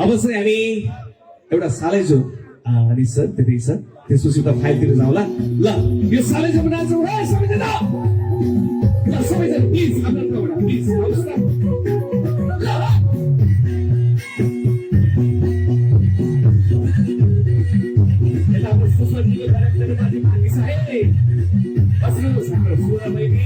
अब चाहिँ हामी एउटा सालैजो अनि सर त्यति छ त्यसपछि त फाइलतिर जाउँला ल यो सालैजो नाचौँ है सबैजना ल सबैजना प्लिज आफ्नो ठाउँबाट प्लिज आउनुहोस् न यता हाम्रो सुसज्जित कार्यक्रम माथि बाँकी छ है बस्नुहोस् हाम्रो सुरा बैनी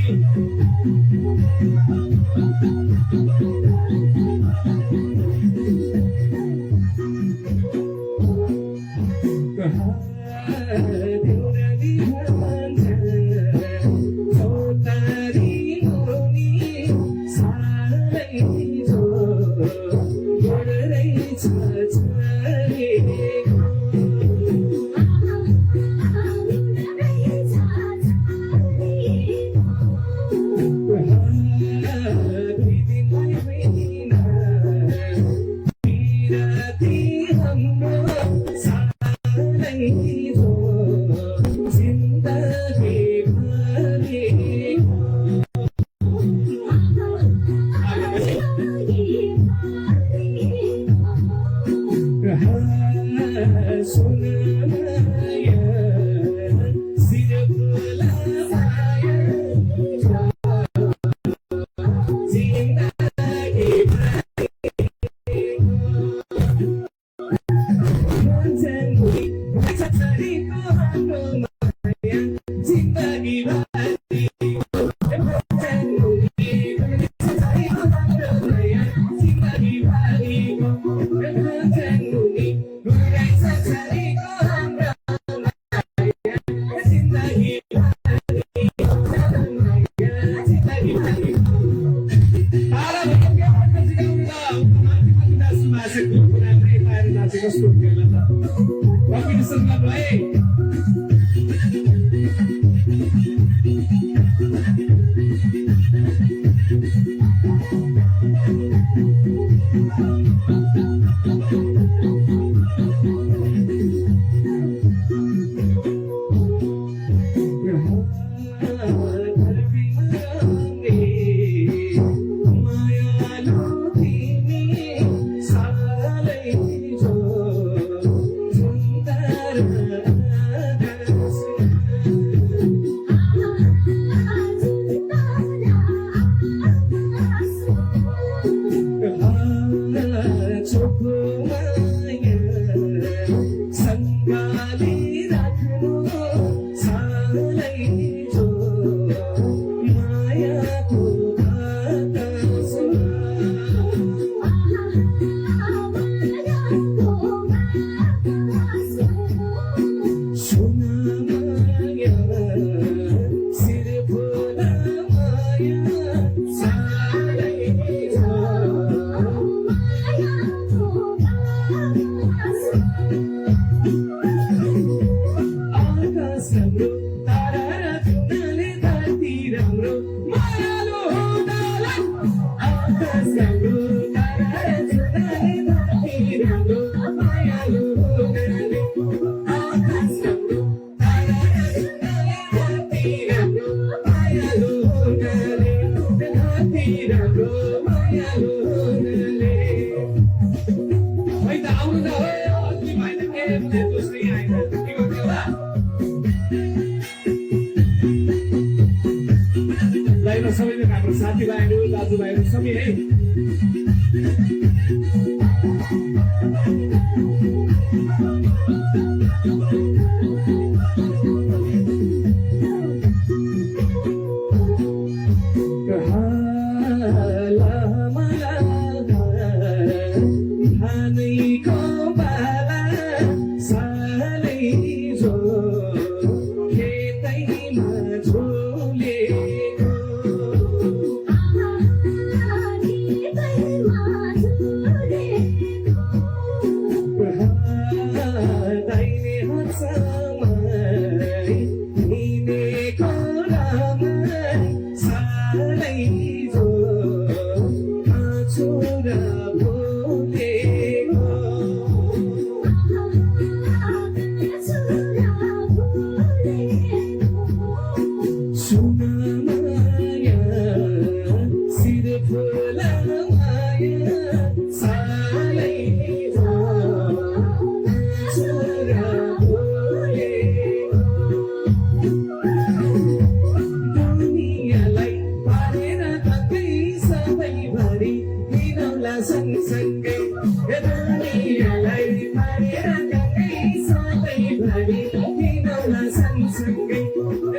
दुनियाँलाई मारेर गए सधैँभरि हिँडौँला सँगसँगै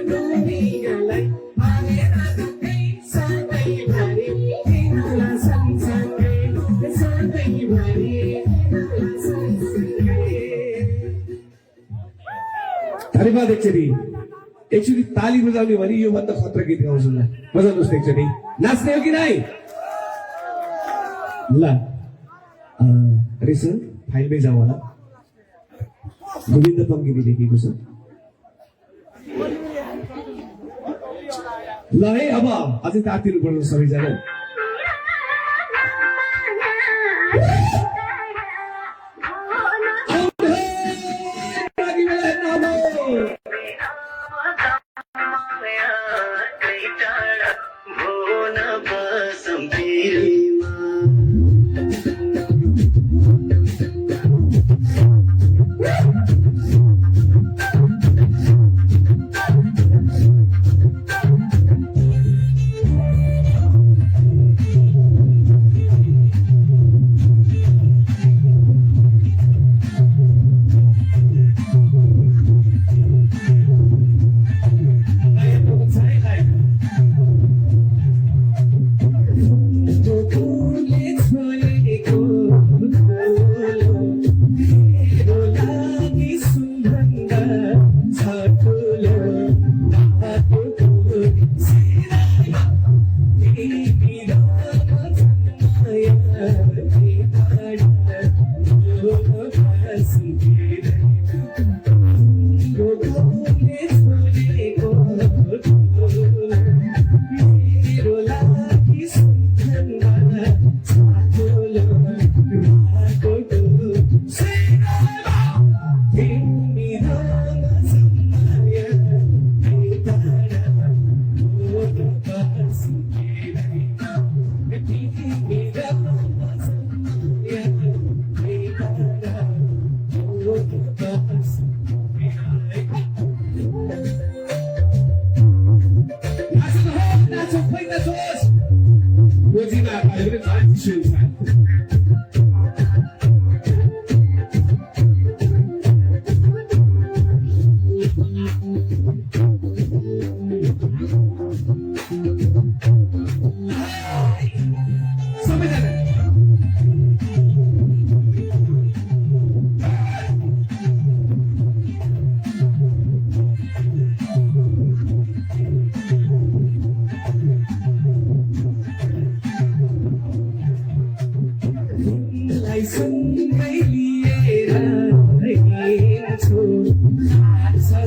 दुनियाँलाई मारेर गए सधैँभरि हिँडौँला सँगसँगै सधैँभरि हिँडौँला सँगसँगै। धन्यवाद। एकचोटि ताली बजाउने भने योभन्दा खतरा गीत गाउँछु ल, बजाउनुहोस् एकचोटि। नाच्ने हो कि नै? ल रहेछ फाइलमै जाउँ होला। गोविन्द पङ्गिनी लेखेको छ ल है। अब अझै तातिनु पर्छ सबैजना।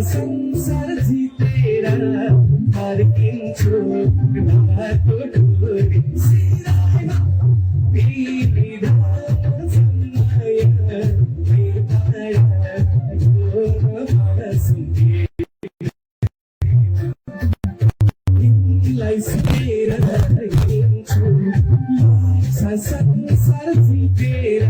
संसार जितेर फर्किन्छु संसार जितेर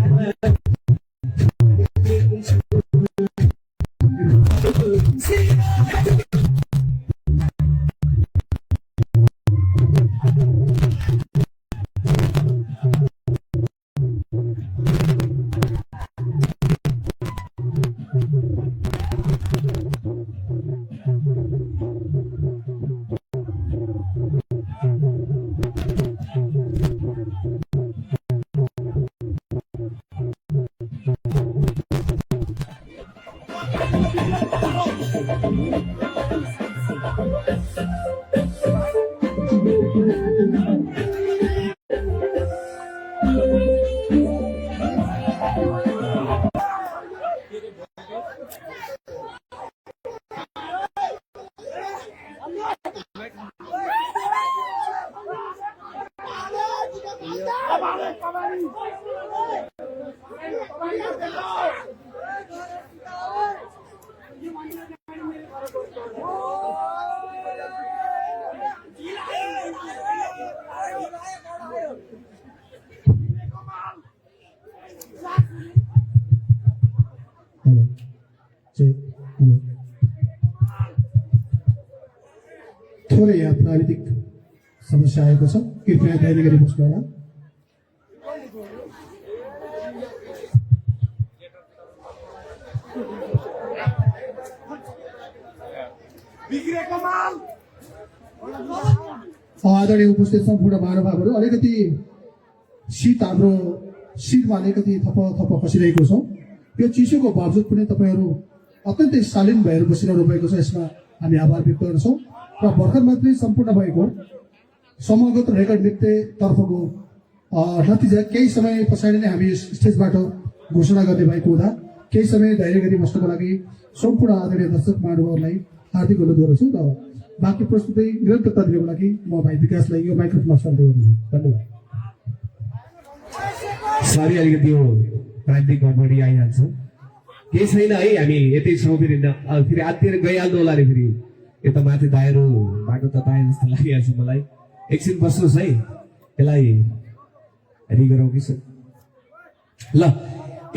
थोरै यहाँ प्राविधिक समस्या आएको छ, कृपया तयारी गरी बस्नु होला। आदरणीय उपस्थित सम्पूर्ण महानुभावहरू अलिकति शीत हाम्रो शीतमा अलिकति थप खसिरहेको छ। यो चिसोको बावजुद पनि तपाईँहरू अत्यन्तै शालीन भएर बसिरहनु भएको छ, यसमा हामी आभार व्यक्त गर्छौँ। र भर्खर मात्रै सम्पूर्ण भएको समूहगत रेकर्ड नृत्यतर्फको नतिजा केही समय पछाडि नै हामी स्टेजबाट घोषणा गर्ने भएको हुँदा केही समय धैर्य गरी बस्नको लागि सम्पूर्ण आदरणीय दर्शक महानुभावहरूलाई हार्दिक अनुरोध गर्छु र बाँकी प्रस्तुति निरन्तरता दिनको लागि म भाइ विकासलाई यो माइक्रोफोनमा सर्दै गर्छु। धन्यवाद। सरी अलिकति यो प्रान्तिक गडबडी आइहाल्छ, केही छैन है। हामी यतैसम्म फेरि फेरि आत्तिएर गइहाल्नु होला अरे। फेरि यता माथि दायाँहरू बाटो तताए जस्तो लागिहाल्छ मलाई। एकछिन बस्नुहोस् है, यसलाई रेडी गरौँ कि सर। ल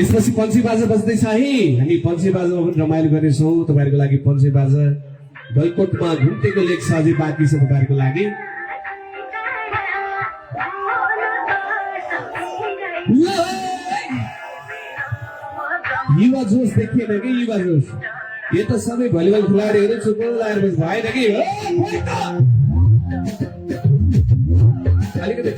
यसपछि पन्सी बाजा बज्दैछ है। हामी पन्सी बाजामा पनि रमाइलो गर्नेछौँ। तपाईँहरूको लागि पन्सी बाजा गलकोटमा घुम्टेको लेख अझै बाँकी छ तपाईँहरूको लागि। युवा जोस देखिएन कि युवा जोस। यो त सबै भलिबल खेलाडीहरू चुप्पो लगाएर भएन कि अलिकति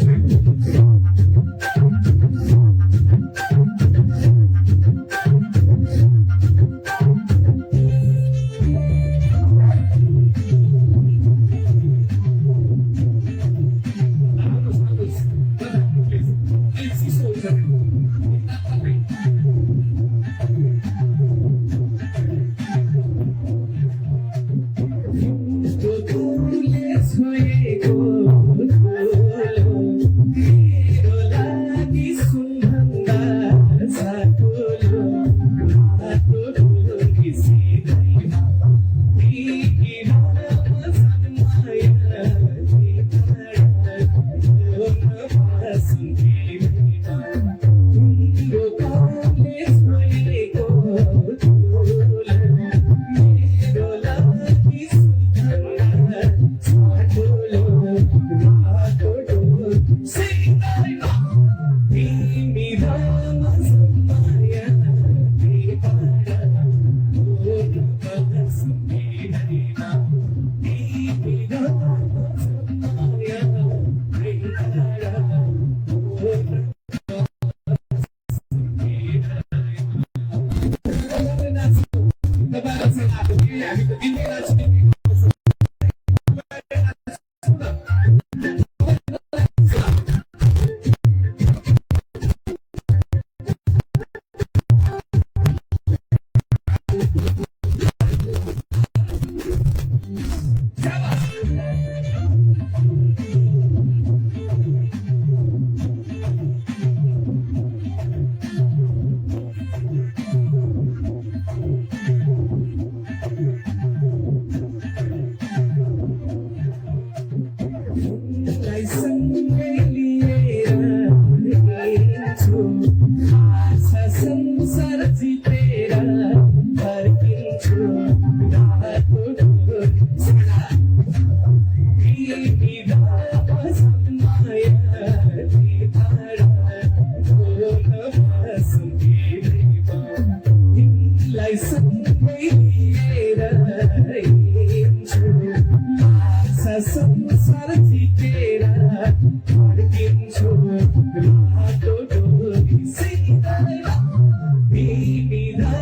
Be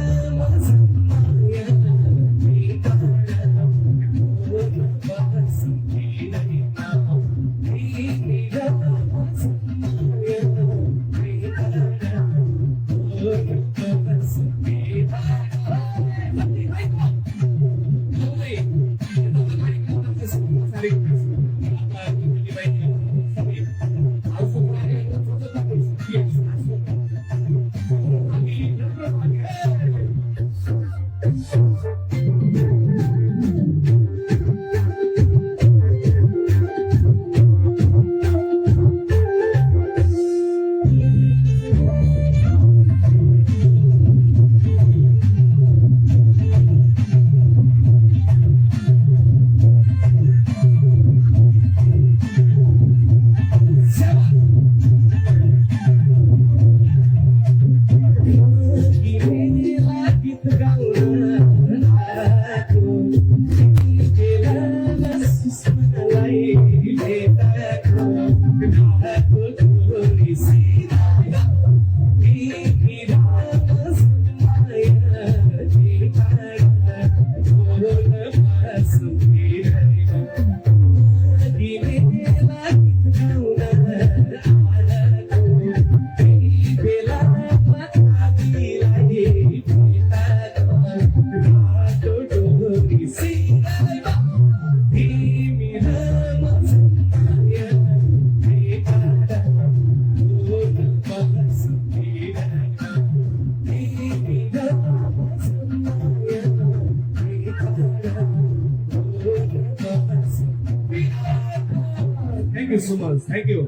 so much thank you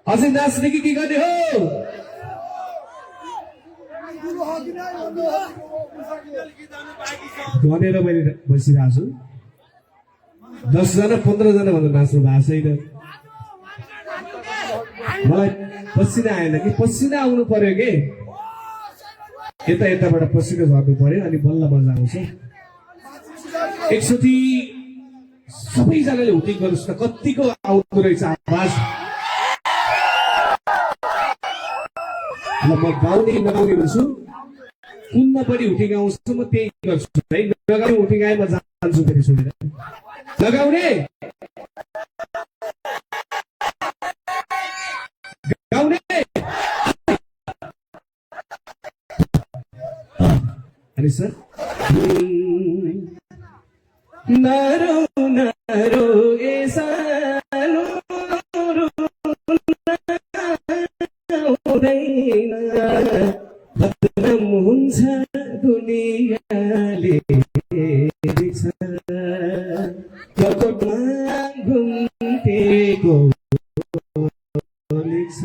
अझै नाच्ने कि के गर्ने हो भनेर मैले बसिरहेको छु 10 जना 15 जना भन्दा नाच्नु भएको छैन मलाई पसिना आएन कि पसिना आउनु पर्यो कि यताबाट पसिना झर्नु पर्यो अनि बल्ल मजा आउँछ एकचोटि सबैजनाले हुटिङ गर्नुहोस् न कतिको आउँदो रहेछ आवाज म गाउने नगाउने हुन्छु कुनमा पनि हुटिङ आउँछ म त्यही गर्छु है नगाउने हुटिङ आए म जान्छु फेरि सुनेर लगाउने गाउने अनि सर नारो नारो ए सानो हुँदैन बदनाम हुन्छ दुनियाँले कपटमा घुम्टेको लेख्छ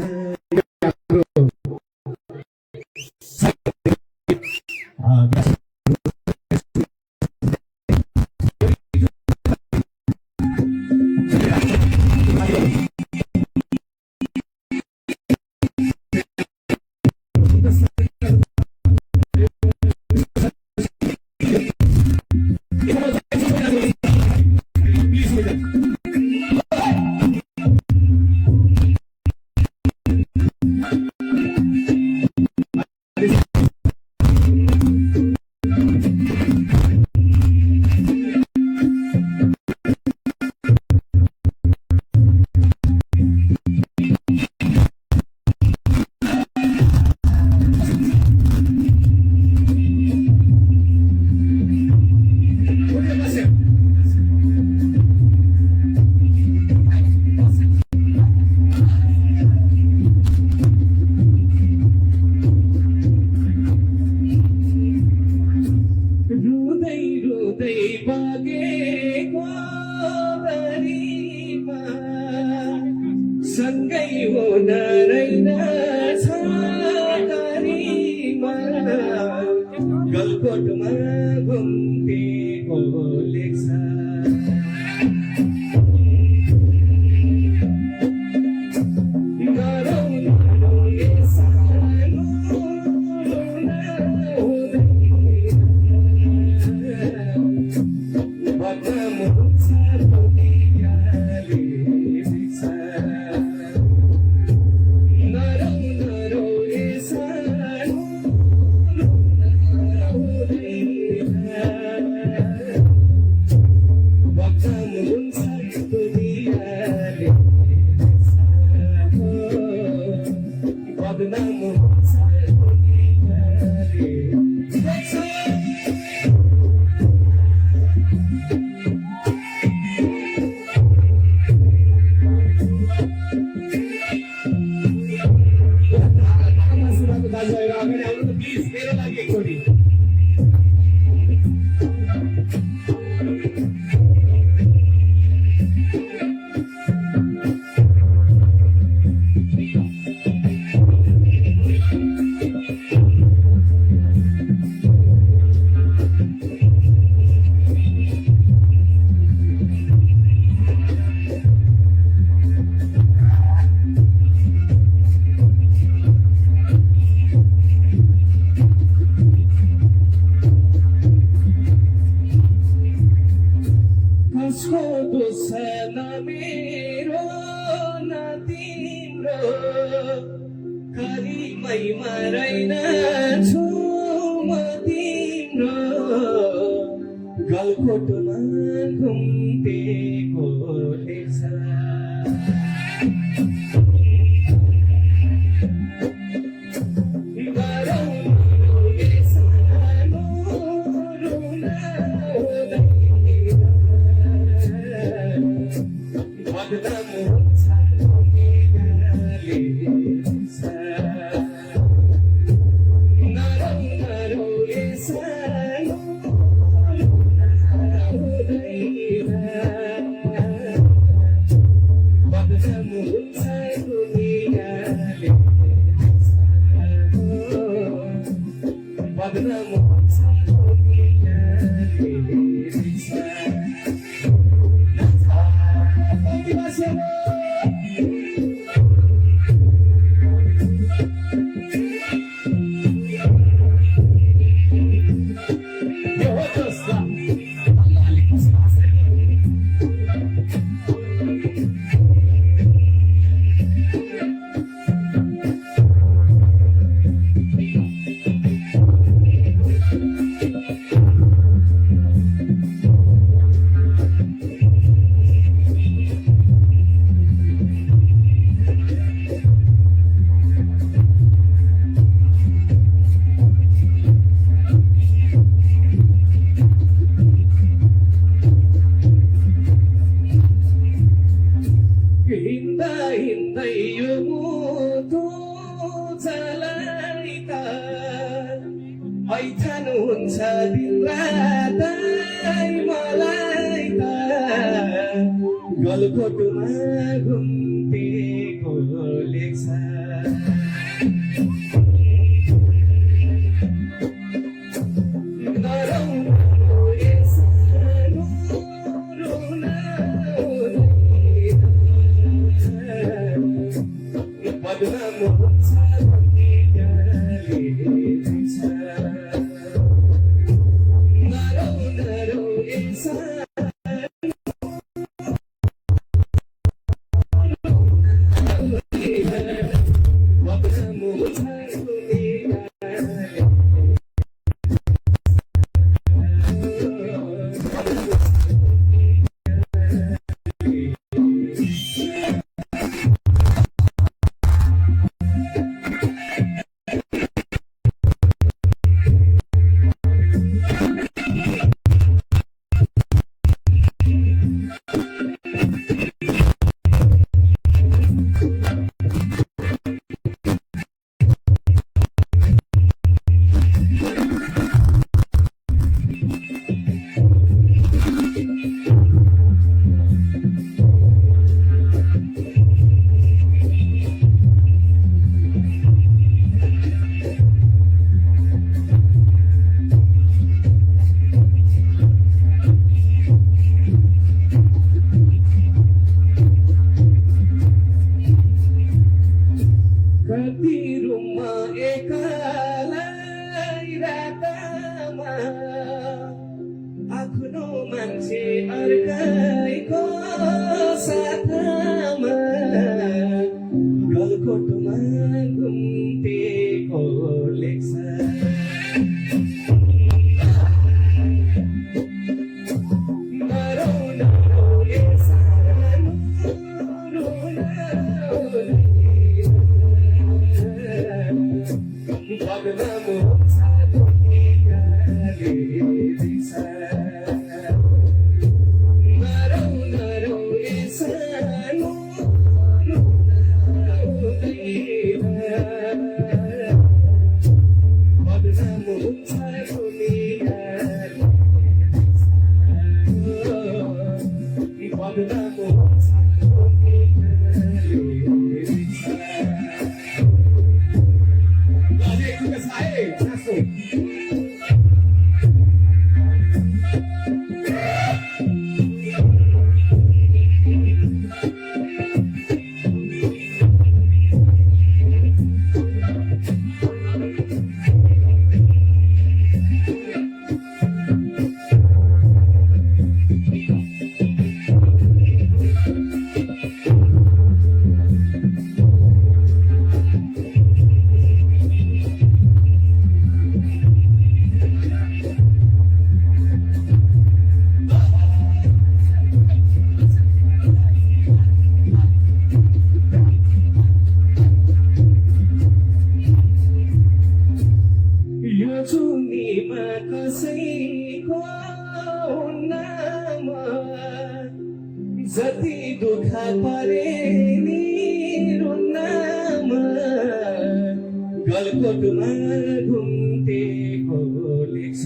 सँगै हुन रहेनछ घरीमा गलकोटमा घुम्टेको लेख्छ गलकोटमा घुम्टेको लेख्छ बदनाम हुन्छ यो हो जस्तो हिँड्दा हिँड्दै यो मुटु चलाइता ऐठान हुन्छ दिनरातै मलाई त गलकोटमा घुम्टेको लेख्छ बदनाम हुन्छ नरौ नरौ इंसान बदनाम हुन्छ कति रुममा एकालाई रातमा आफ्नो मान्छे अर्कैको साथमा गलकोटमा घुम्टेको लेख्छ नरौ नरौ इंसान बदनाम हुन्छ नरौ नरौ इंसान बदनाम हुन्छ बदनाम हुन्छ कसैको नाम जति दुःख परे नि रुनाम गलकोटमा घुम्टेको लेख्छ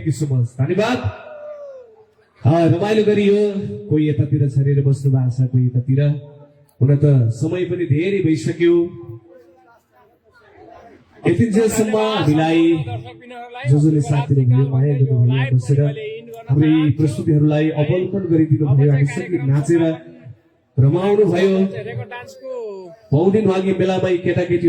थ्याङ्क यू सो मच धन्यवाद रमाइलो गरियो कोही यतातिर छरेर बस्नु भएको छ कोही यतातिर हुन त समय पनि धेरै भइसक्यो यतिन्जेलसम्म हामीलाई जसले साथ दिनुभयो माया गर्नुभयो बसेर हाम्रो यी प्रस्तुतिहरूलाई अवलोकन गरिदिनु भयो हामीसँगै नाचेर रमाउनु भयो पौदिन अघि बेलामा केटाकेटी